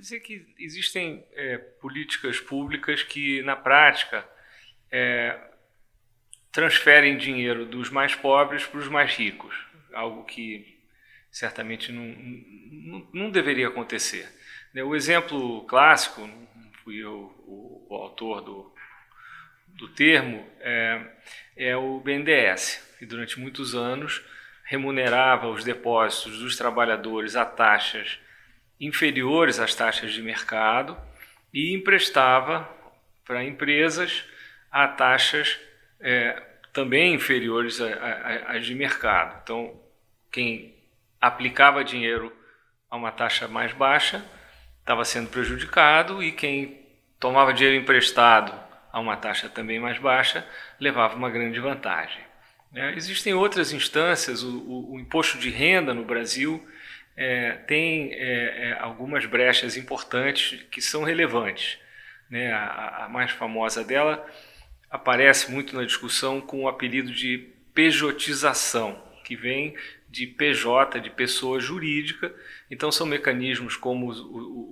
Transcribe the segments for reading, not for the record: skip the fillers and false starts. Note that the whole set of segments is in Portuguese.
dizer que existem políticas públicas que, na prática, transferem dinheiro dos mais pobres para os mais ricos, algo que certamente não deveria acontecer. O exemplo clássico, não fui eu o autor do termo, é o BNDES, que durante muitos anos remunerava os depósitos dos trabalhadores a taxas inferiores às taxas de mercado e emprestava para empresas a taxas também inferiores às de mercado. Então, quem aplicava dinheiro a uma taxa mais baixa estava sendo prejudicado, e quem tomava dinheiro emprestado a uma taxa também mais baixa levava uma grande vantagem. Existem outras instâncias. O imposto de renda no Brasil tem algumas brechas importantes que são relevantes. A mais famosa dela aparece muito na discussão com o apelido de pejotização, que vem de PJ, de pessoa jurídica. Então são mecanismos como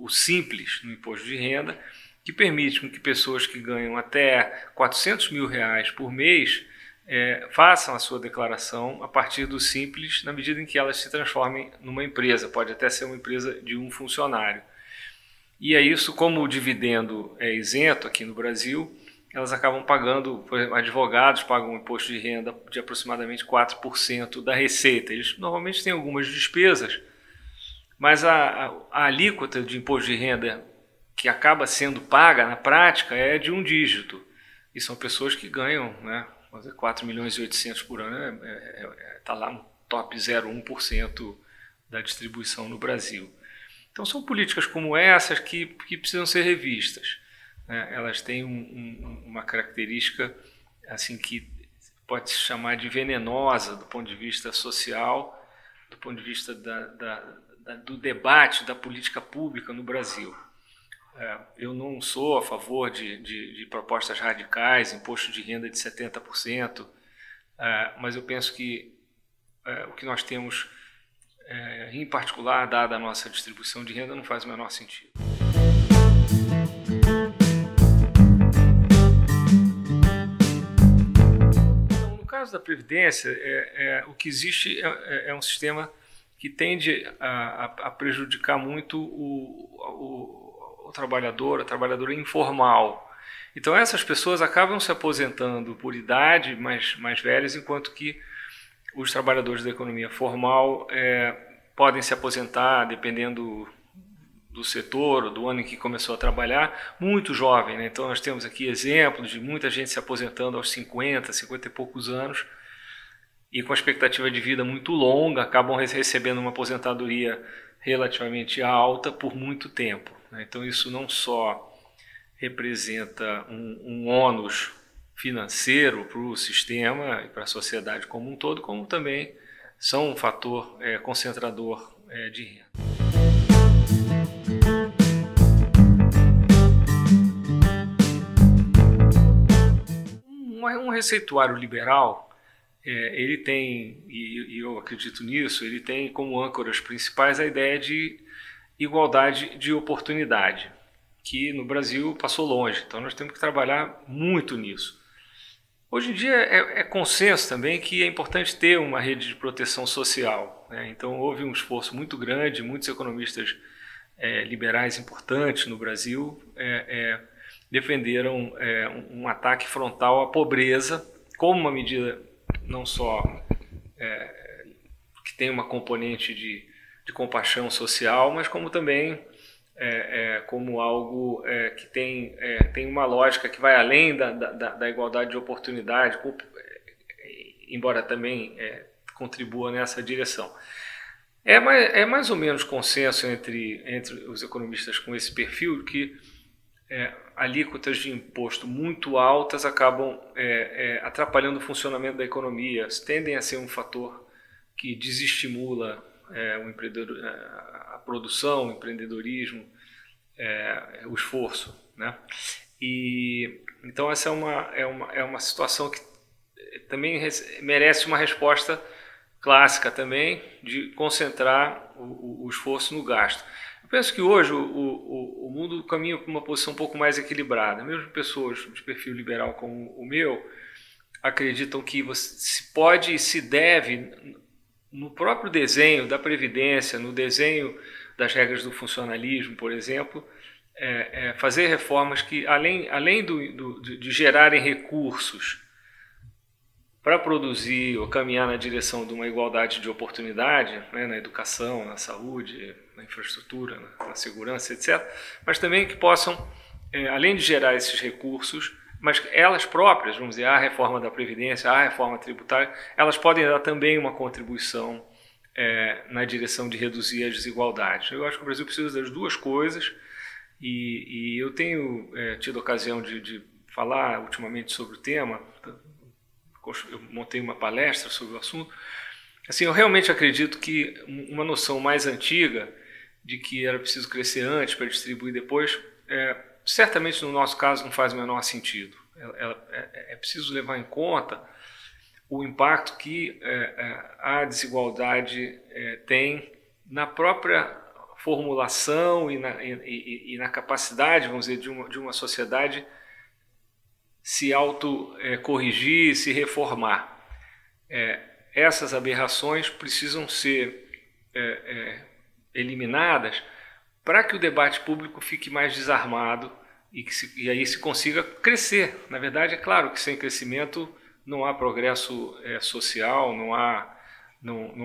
o Simples no imposto de renda, que permitem que pessoas que ganham até R$400 mil por mês façam a sua declaração a partir do Simples, na medida em que elas se transformem numa empresa. Pode até ser uma empresa de um funcionário. E é isso, como o dividendo é isento aqui no Brasil, elas acabam pagando, por exemplo, advogados pagam um imposto de renda de aproximadamente 4% da receita. Eles normalmente têm algumas despesas, mas a alíquota de imposto de renda que acaba sendo paga na prática é de um dígito. E são pessoas que ganham, 4.800.000 por ano, está lá no top 0,1% da distribuição no Brasil. Então são políticas como essas que precisam ser revistas. Elas têm uma característica assim que pode se chamar de venenosa do ponto de vista social, do ponto de vista do debate da política pública no Brasil. Eu não sou a favor de propostas radicais, imposto de renda de 70%, mas eu penso que o que nós temos, em particular, dada a nossa distribuição de renda, não faz o menor sentido. No caso da Previdência, o que existe é um sistema que tende a prejudicar muito o trabalhador, a trabalhadora informal. Então essas pessoas acabam se aposentando por idade, mais velhas, enquanto que os trabalhadores da economia formal podem se aposentar, dependendo do setor ou do ano em que começou a trabalhar, muito jovem. Então nós temos aqui exemplos de muita gente se aposentando aos 50 e poucos anos, e com a expectativa de vida muito longa, acabam recebendo uma aposentadoria relativamente alta por muito tempo. Então isso não só representa um ônus financeiro para o sistema e para a sociedade como um todo, como também são um fator concentrador de renda. Um receituário liberal, ele tem, e eu acredito nisso, ele tem como âncoras principais a ideia de igualdade de oportunidade, que no Brasil passou longe. Então nós temos que trabalhar muito nisso. Hoje em dia é consenso também que é importante ter uma rede de proteção social. Então houve um esforço muito grande, muitos economistas liberais importantes no Brasil defenderam um ataque frontal à pobreza como uma medida não só que tem uma componente de compaixão social, mas como também como algo que tem uma lógica que vai além da igualdade de oportunidade, embora também contribua nessa direção. É mais ou menos consenso entre os economistas com esse perfil que alíquotas de imposto muito altas acabam atrapalhando o funcionamento da economia, tendem a ser um fator que desestimula a produção, o empreendedorismo, o esforço, E então essa é uma situação que também merece uma resposta clássica também, de concentrar o esforço no gasto. Eu penso que hoje o mundo caminha para uma posição um pouco mais equilibrada. Mesmo pessoas de perfil liberal como o meu acreditam que se pode e se deve, no próprio desenho da Previdência, no desenho das regras do funcionalismo, por exemplo, fazer reformas que, além de gerarem recursos para produzir ou caminhar na direção de uma igualdade de oportunidade, né, na educação, na saúde, na infraestrutura, na segurança, etc., mas também que possam, além de gerar esses recursos, mas elas próprias, vamos dizer, a reforma da Previdência, a reforma tributária, elas podem dar também uma contribuição na direção de reduzir as desigualdades. Eu acho que o Brasil precisa das duas coisas e eu tenho tido ocasião de falar ultimamente sobre o tema. Eu montei uma palestra sobre o assunto. Assim, eu realmente acredito que uma noção mais antiga de que era preciso crescer antes para distribuir depois, certamente no nosso caso não faz o menor sentido. É preciso levar em conta o impacto que a desigualdade tem na própria formulação e na capacidade, vamos dizer, de uma sociedade se autocorrigir, se reformar. Essas aberrações precisam ser eliminadas para que o debate público fique mais desarmado e aí se consiga crescer. Na verdade, é claro que sem crescimento não há progresso social, não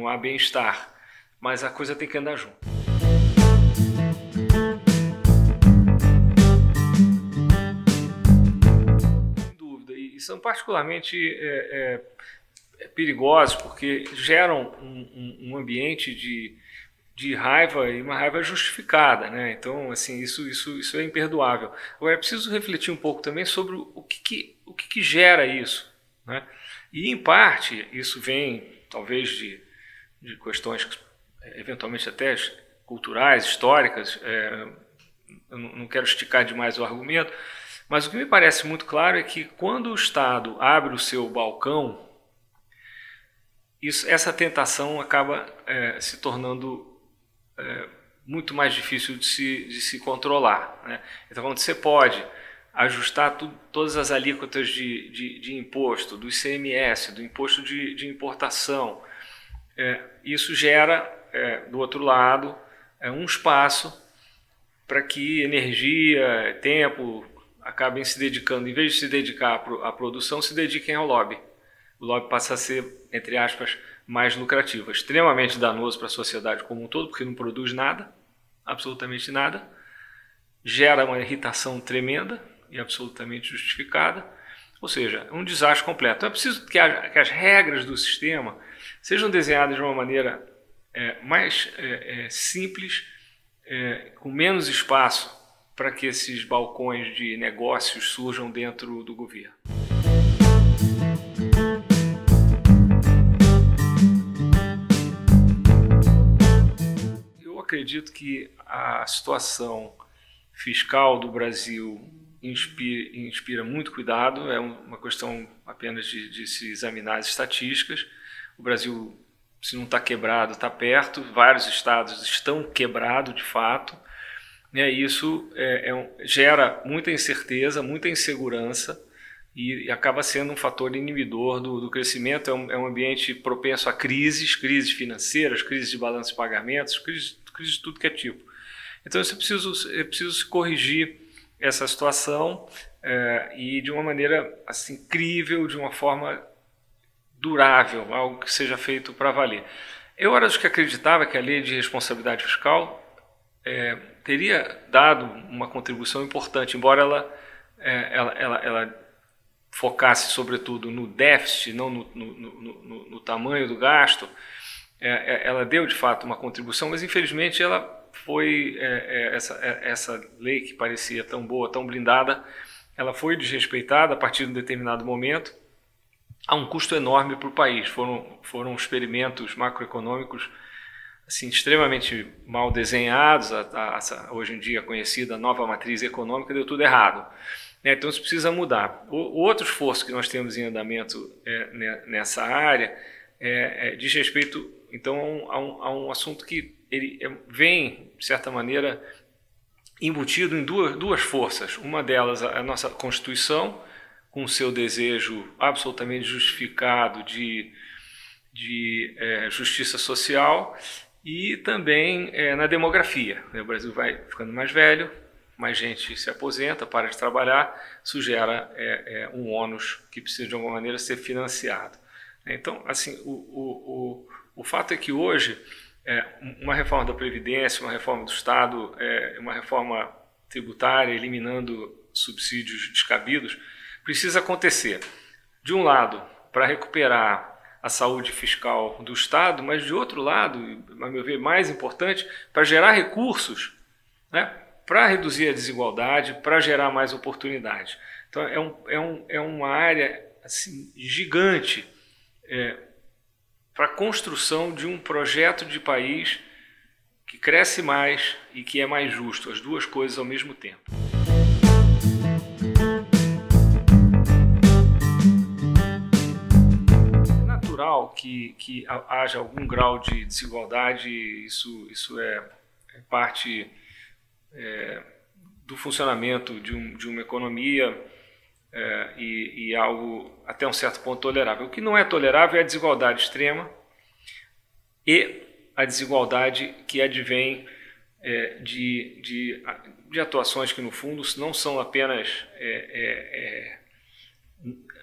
há bem-estar, mas a coisa tem que andar junto. São particularmente perigosos porque geram um ambiente de raiva e uma raiva justificada, né? Então, assim, isso é imperdoável. Agora, é preciso refletir um pouco também sobre o que gera isso, né? E, em parte, isso vem, talvez, de questões eventualmente até culturais, históricas. Eu não quero esticar demais o argumento, mas o que me parece muito claro é que quando o Estado abre o seu balcão, essa tentação acaba se tornando muito mais difícil de se controlar, né? Então, quando você pode ajustar todas as alíquotas de imposto, do ICMS, do imposto de importação, isso gera, do outro lado, um espaço para que energia, tempo acabem se dedicando, em vez de se dedicar à produção, se dediquem ao lobby. O lobby passa a ser, entre aspas, mais lucrativo. É extremamente danoso para a sociedade como um todo, porque não produz nada, absolutamente nada, gera uma irritação tremenda e absolutamente justificada, ou seja, um desastre completo. Então é preciso que as regras do sistema sejam desenhadas de uma maneira mais simples, com menos espaço para que esses balcões de negócios surjam dentro do governo. Eu acredito que a situação fiscal do Brasil inspira muito cuidado, é uma questão apenas de se examinar as estatísticas. O Brasil, se não está quebrado, está perto, vários estados estão quebrados de fato. Isso gera muita incerteza, muita insegurança e acaba sendo um fator inibidor do crescimento. É um ambiente propenso a crises financeiras, crises de balanço de pagamentos, crises de tudo que é tipo. Então é preciso se corrigir essa situação e de uma maneira assim, crível, de uma forma durável, algo que seja feito para valer. Eu era dos que acreditava que a lei de responsabilidade fiscal teria dado uma contribuição importante, embora ela focasse sobretudo no déficit, não no tamanho do gasto. Ela deu de fato uma contribuição, mas infelizmente ela foi essa lei que parecia tão boa, tão blindada, ela foi desrespeitada a partir de um determinado momento, a um custo enorme para o país. Foram experimentos macroeconômicos assim, extremamente mal desenhados, hoje em dia conhecida nova matriz econômica, deu tudo errado. Então isso precisa mudar. O outro esforço que nós temos em andamento nessa área diz respeito então a um assunto que vem, de certa maneira, embutido em duas forças. Uma delas, a nossa Constituição, com o seu desejo absolutamente justificado de justiça social, e também na demografia. O Brasil vai ficando mais velho, mais gente se aposenta, para de trabalhar, isso gera um ônus que precisa de alguma maneira ser financiado. Então, assim, o fato é que hoje uma reforma da Previdência, uma reforma do Estado, uma reforma tributária, eliminando subsídios descabidos, precisa acontecer, de um lado, para recuperar a saúde fiscal do Estado, mas de outro lado, a meu ver mais importante, para gerar recursos, né, para reduzir a desigualdade, para gerar mais oportunidade. Então é uma área assim, gigante para a construção de um projeto de país que cresce mais e que é mais justo, as duas coisas ao mesmo tempo. É natural que haja algum grau de desigualdade, isso é parte do funcionamento de uma economia e algo até um certo ponto tolerável. O que não é tolerável é a desigualdade extrema e a desigualdade que advém de atuações que, no fundo, não são apenas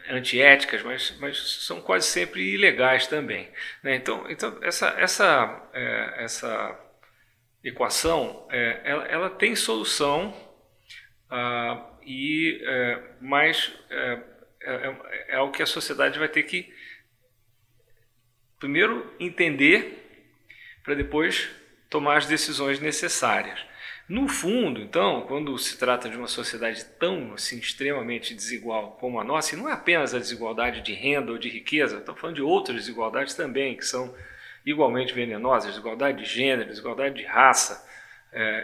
antiéticas, mas são quase sempre ilegais também, né? Então essa equação ela tem solução, mas é algo que a sociedade vai ter que primeiro entender para depois tomar as decisões necessárias. No fundo, então, quando se trata de uma sociedade tão assim, extremamente desigual como a nossa, e não é apenas a desigualdade de renda ou de riqueza, estamos falando de outras desigualdades também, que são igualmente venenosas, desigualdade de gênero, desigualdade de raça,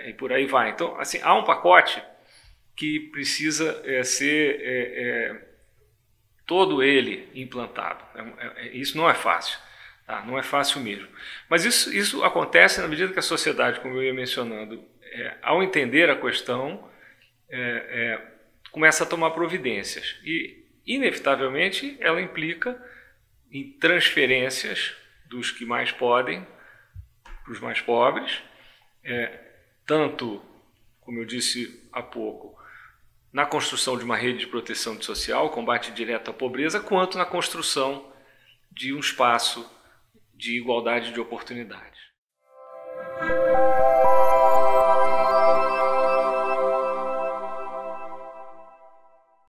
e por aí vai. Então, assim, há um pacote que precisa ser todo ele implantado. Isso não é fácil, tá? Não é fácil mesmo. Mas isso acontece na medida que a sociedade, como eu ia mencionando, ao entender a questão, começa a tomar providências. E, inevitavelmente, ela implica em transferências dos que mais podem para os mais pobres, tanto, como eu disse há pouco, na construção de uma rede de proteção social, combate direto à pobreza, quanto na construção de um espaço de igualdade de oportunidades.